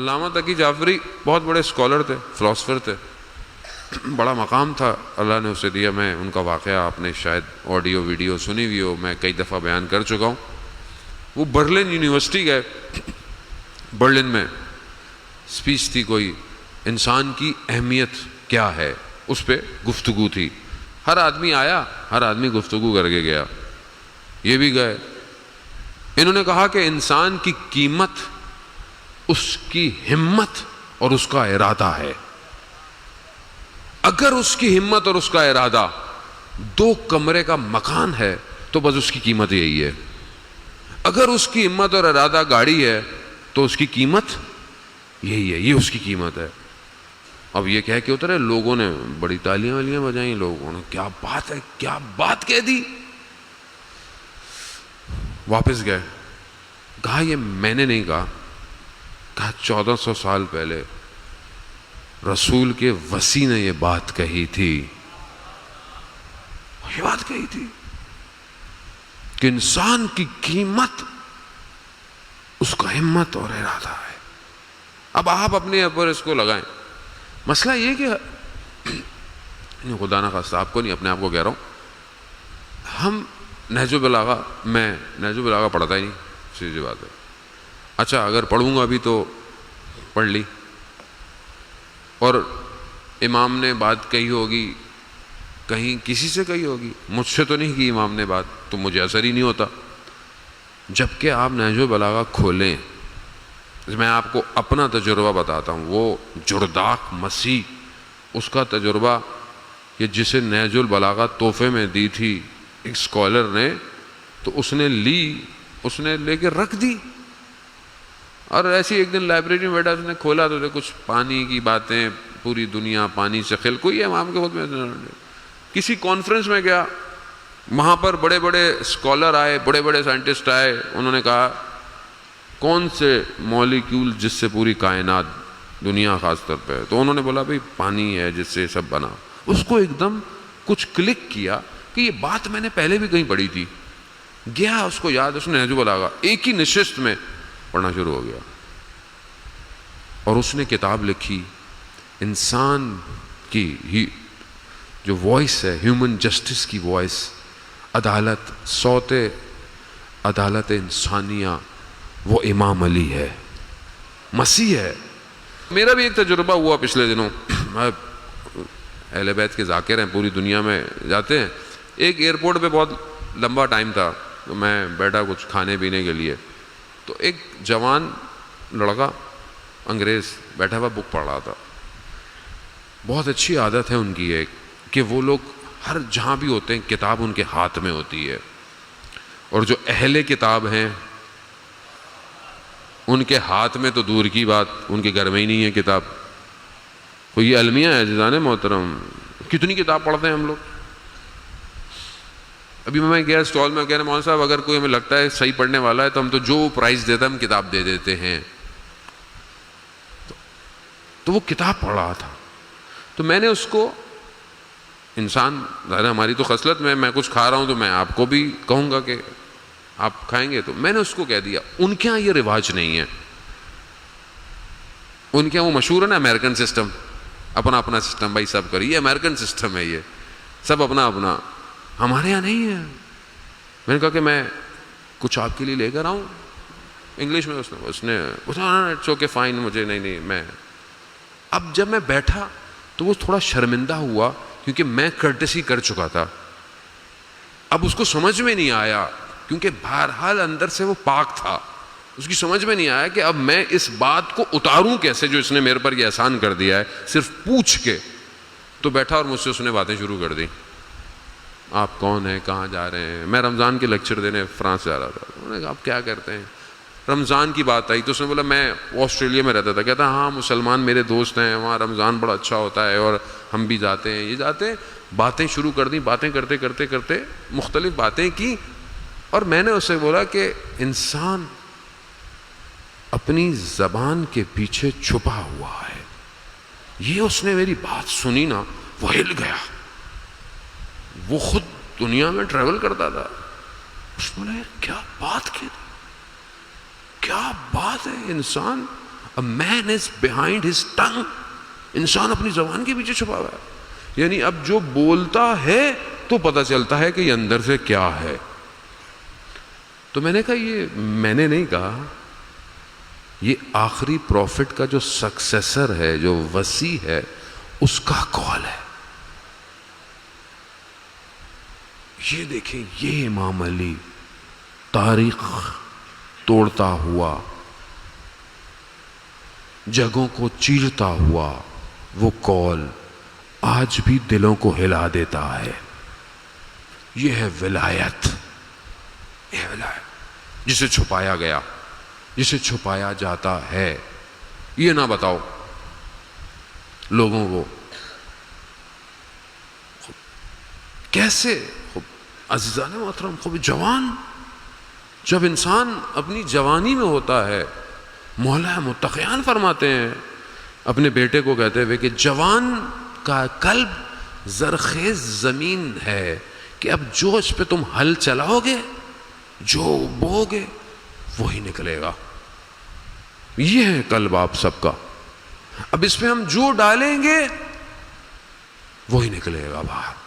علامہ تقی جعفری بہت بڑے اسکالر تھے، فلاسفر تھے، بڑا مقام تھا اللہ نے اسے دیا. میں ان کا واقعہ آپ نے شاید آڈیو ویڈیو سنی ہوئی ہو، میں کئی دفعہ بیان کر چکا ہوں. وہ برلن یونیورسٹی گئے، برلن میں اسپیچ تھی کوئی، انسان کی اہمیت کیا ہے، اس پہ گفتگو تھی. ہر آدمی آیا، ہر آدمی گفتگو کر کے گیا. یہ بھی گئے. انہوں نے کہا کہ انسان کی قیمت اس کی ہمت اور اس کا ارادہ ہے. اگر اس کی ہمت اور اس کا ارادہ 2 کمرے کا مکان ہے تو بس اس کی قیمت یہی ہے. اگر اس کی ہمت اور ارادہ گاڑی ہے تو اس کی قیمت یہی ہے، یہ اس کی قیمت ہے. اب یہ کہہ کے اترے، لوگوں نے بڑی تالیاں والیاں بجائیں، لوگوں نے کیا بات ہے، کیا بات کہہ دی. واپس گئے. کہا یہ میں نے نہیں کہا، کہا 1400 سال پہلے رسول کے وصی نے یہ بات کہی تھی. یہ بات کہی تھی کہ انسان کی قیمت اس کا ہمت اور ارادہ ہے. اب آپ اپنے اوپر اس کو لگائیں. مسئلہ یہ کہ خدا نخواستہ آپ کو نہیں، اپنے آپ کو کہہ رہا ہوں، ہم نہج البلاغہ، میں نہج البلاغہ پڑھتا ہی نہیں، سیدھی بات ہے. اچھا اگر پڑھوں گا ابھی تو پڑھ لی، اور امام نے بات کہی ہوگی، کہیں کسی سے کہی ہوگی، مجھ سے تو نہیں کی امام نے بات، تو مجھے اثر ہی نہیں ہوتا. جبکہ آپ نہج البلاغہ کھولیں، میں آپ کو اپنا تجربہ بتاتا ہوں. وہ جرداق مسیح، اس کا تجربہ کہ جسے نہج البلاغہ تحفے میں دی تھی ایک اسکالر نے، تو اس نے لے کے رکھ دی. اور ایسی ایک دن لائبریری میں بیٹھا، اس نے کھولا تو کچھ پانی کی باتیں، پوری دنیا پانی سے خل، کوئی امام کے خود میں کسی کانفرنس میں گیا، وہاں پر بڑے بڑے اسکالر آئے، بڑے بڑے سائنٹسٹ آئے. انہوں نے کہا کون سے مالیکیول جس سے پوری کائنات دنیا خاص طور پہ ہے، تو انہوں نے بولا بھائی پانی ہے جس سے سب بنا. اس کو ایک دم کچھ کلک کیا کہ یہ بات میں نے پہلے بھی کہیں پڑھی تھی. گیا اس کو یاد، اس نے نہج البلاغہ ایک ہی نشست میں پڑھنا شروع ہو گیا. اور اس نے کتاب لکھی، انسان کی جو وائس ہے، ہیومن جسٹس کی وائس، عدالت، صوت عدالت انسانیہ، وہ امام علی ہے، مسیح ہے. میرا بھی ایک تجربہ ہوا پچھلے دنوں. اہل بیت کے ذاکر ہیں، پوری دنیا میں جاتے ہیں. ایک ایئرپورٹ پہ بہت لمبا ٹائم تھا، تو میں بیٹھا کچھ کھانے پینے کے لیے، تو ایک جوان لڑکا انگریز بیٹھا ہوا بک پڑھ رہا تھا. بہت اچھی عادت ہے ان کی ایک کہ وہ لوگ ہر جہاں بھی ہوتے ہیں کتاب ان کے ہاتھ میں ہوتی ہے. اور جو اہل کتاب ہیں ان کے ہاتھ میں تو دور کی بات، ان کے گھر میں ہی نہیں ہے کتاب. تو یہ المیہ ہے عزیزان محترم، کتنی کتاب پڑھتے ہیں ہم لوگ. ابھی میں گیا اسٹال میں، کہہ رہے مولانا صاحب اگر کوئی ہمیں لگتا ہے صحیح پڑھنے والا ہے تو ہم تو جو پرائز دیتا ہے ہم کتاب دے دیتے ہیں. تو وہ کتاب پڑھ رہا تھا. تو میں نے اس کو، انسان ظاہر ہماری تو خصلت میں کچھ کھا رہا ہوں تو میں آپ کو بھی کہوں گا کہ آپ کھائیں گے، تو میں نے اس کو کہہ دیا ان کے ہاں یہ رواج نہیں ہے. ان کے ہاں وہ مشہور ہے نا امریکن سسٹم، اپنا اپنا سسٹم، بھائی سب کریے، امریکن سسٹم ہے یہ، سب اپنا اپنا. ہمارے یہاں نہیں ہے. میں نے کہا کہ میں کچھ آپ کے لیے لے کر آؤں انگلش میں. اس نے اٹس اوکے فائن، مجھے نہیں میں. اب جب میں بیٹھا تو وہ تھوڑا شرمندہ ہوا کیونکہ میں کرٹسی کر چکا تھا. اب اس کو سمجھ میں نہیں آیا کیونکہ بہرحال اندر سے وہ پاک تھا، اس کی سمجھ میں نہیں آیا کہ اب میں اس بات کو اتاروں کیسے جو اس نے میرے پر یہ احسان کر دیا ہے صرف پوچھ کے. تو بیٹھا اور مجھ سے اس نے باتیں شروع کر دی. آپ کون ہیں، کہاں جا رہے ہیں؟ میں رمضان کے لیکچر دینے فرانس جا رہا تھا. انہوں نے کہا آپ کیا کرتے ہیں؟ رمضان کی بات آئی تو اس نے بولا میں آسٹریلیا میں رہتا تھا. کہتا ہاں مسلمان میرے دوست ہیں، وہاں رمضان بڑا اچھا ہوتا ہے اور ہم بھی جاتے ہیں. یہ جاتے ہیں، باتیں شروع کر دیں، باتیں کرتے کرتے کرتے مختلف باتیں کی. اور میں نے اسے بولا کہ انسان اپنی زبان کے پیچھے چھپا ہوا ہے. یہ اس نے میری بات سنی نا، وہ ہل گیا. وہ خود دنیا میں ٹریول کرتا تھا. اس نے بولا کیا بات کی، کیا بات ہے. انسان A man is behind his tongue. انسان اپنی زبان کے پیچھے چھپا ہوا ہے. یعنی اب جو بولتا ہے تو پتہ چلتا ہے کہ یہ اندر سے کیا ہے. تو میں نے کہا یہ میں نے نہیں کہا، یہ آخری پروفٹ کا جو سکسیسر ہے، جو وصی ہے، اس کا قول ہے. یہ دیکھیں، یہ امام علی تاریخ توڑتا ہوا، جگہوں کو چیرتا ہوا، وہ قول آج بھی دلوں کو ہلا دیتا ہے. یہ ہے ولایت، یہ ہے ولایت جسے چھپایا گیا، جسے چھپایا جاتا ہے. یہ نہ بتاؤ لوگوں کو کیسے. عزیزان محترم، خوب جوان، جب انسان اپنی جوانی میں ہوتا ہے، مولا متقیان فرماتے ہیں اپنے بیٹے کو کہتے ہوئے کہ جوان کا قلب زرخیز زمین ہے کہ اب جو اس پہ تم ہل چلاؤ گے، جو بو گے، وہی نکلے گا. یہ ہے قلب آپ سب کا. اب اس پہ ہم جو ڈالیں گے وہی نکلے گا باہر.